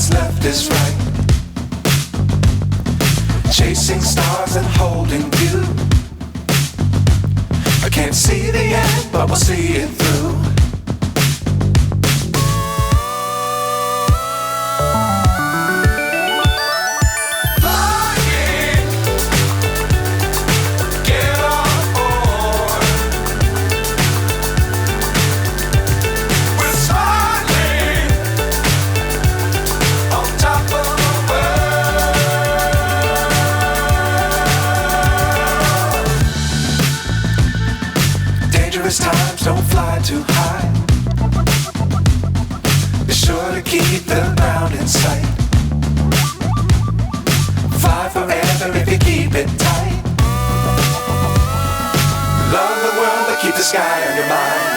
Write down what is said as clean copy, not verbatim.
what's left is right. Chasing stars and holding you. I can't see the end, but we'll see it through. Times don't fly too high. Be sure to keep the ground in sight. Fly forever if you keep it tight. Love the world but keep the sky on your mind.